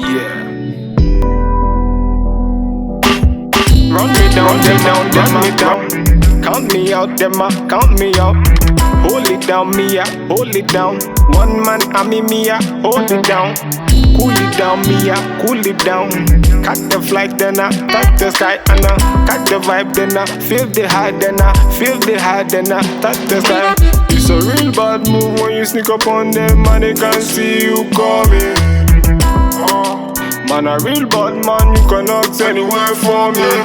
Yeah. Run me down, run me down. Count me out, count me out. Hold it down, Mia, hold it down. One man, Mia, hold it down. Cool it down, Mia, cool it down. Catch the flight, then I touch the sky, and I catch the vibe, then I feel the high, then I feel the high, then I touch the sky. It's a real bad move when you sneak up on them and they can't see you coming. Man, a real bad man, you cannot say anywhere for me.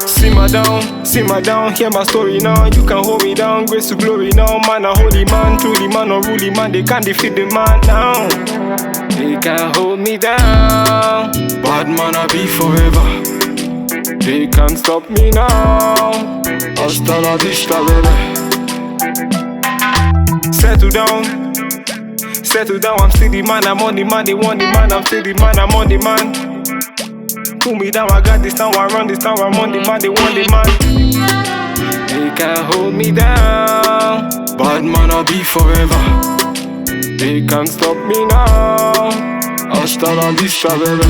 Simmer down, hear my story now. You can hold me down, grace to glory now. Man, a holy man, truly man, a ruly man. They can't defeat the man now. They can't hold me down. Bad man, I be forever. They can't stop me now. Hasta la vista, baby. Settle down, I'm still the man, I'm on the man. They want the man, I'm still the man, I'm on the man. Pull me down, I got this town, I run this town, I'm on the man, they want the man. They can't hold me down. Bad man, I'll be forever. They can't stop me now. Hasta la vista, baby.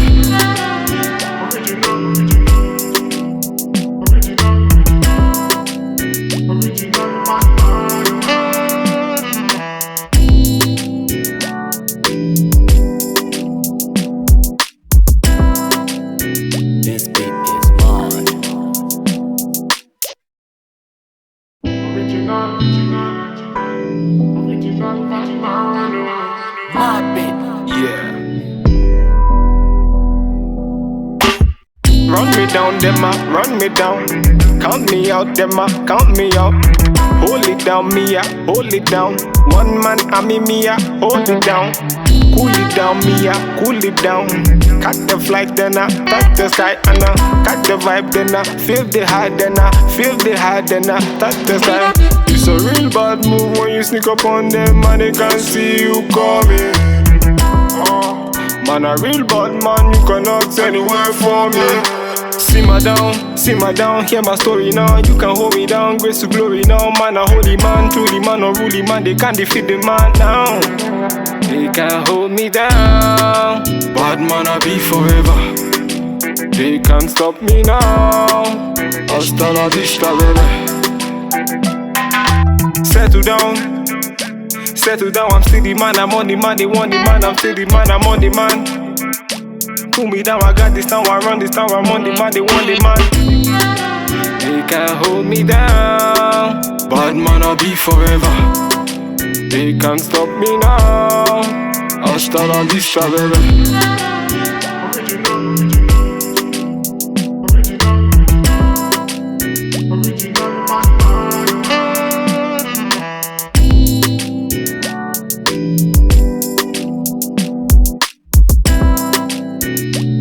This beat is mine. My beat. Yeah. Run me down, run me down. Count me out, count me out. Hold it down, Mia, hold it down. One man, Mia, hold it down. Cool it down, Mia, cool it down. Catch the flight, then I touch the sky, and I catch the vibe, then I feel the high, then I feel the high, then I touch the sky. It's a real bad move when you sneak up on them and they can't see you coming. Man, a real bad man, you cannot say anywhere for me. Simmer down, hear my story now. You can hold me down, grace to glory now. Man, a holy man, truly man, a ruly man. They can't defeat the man now. They can't hold me down. Bad man, I be forever. They can't stop me now. Hasta la vista, baby. Settle down, I'm still the man, I'm on the man. They want the man, I'm still the man, I'm on the man. Pull me down, I got this town, I run this town, I'm on the man, they want the man. They can't hold me down. Bad man, I'll be forever. They can't stop me now. Hasta la vista, baby.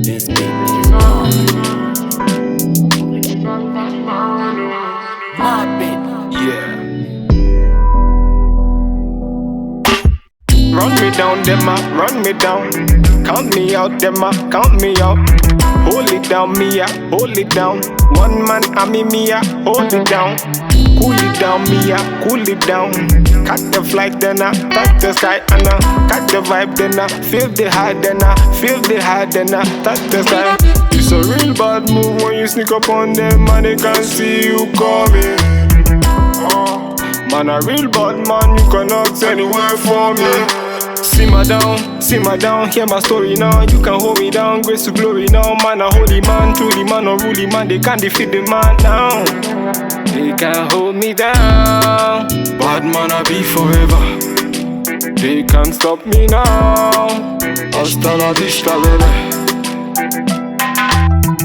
This beat is mine. My beat. Yeah. Run me down, run me down. Count me out, count me out. Hold it down, Mia, hold it down. One man, Mia, hold it down. Cool it down, Mia, cool it down. Catch the flight, then I touch the sky, and I catch the vibe, then I feel the high, then I feel the high, then I touch the sky. It's a real bad move when you sneak up on them and they can't see you coming. Man, a real bad man, you cannot say anywhere for me. Simmer down, hear my story now. You can hold me down, grace to glory now. Man, a holy man, truly man, a ruly man. They can't defeat the man now. They can't hold me down. Bad man, I be forever. They can't stop me now. Hasta la vista, baby.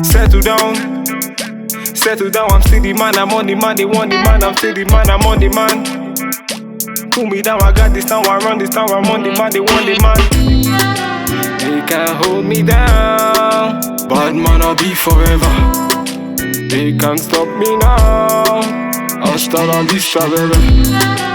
Settle down, I'm still the man, I'm on the man. They want the man, I'm still the man, I'm on the man. Pull me down, I got this town, I run this town, I'm on the man, they want the man. They can't hold me down. Bad man, I'll be forever. They can't stop me now. Hasta la vista, baby.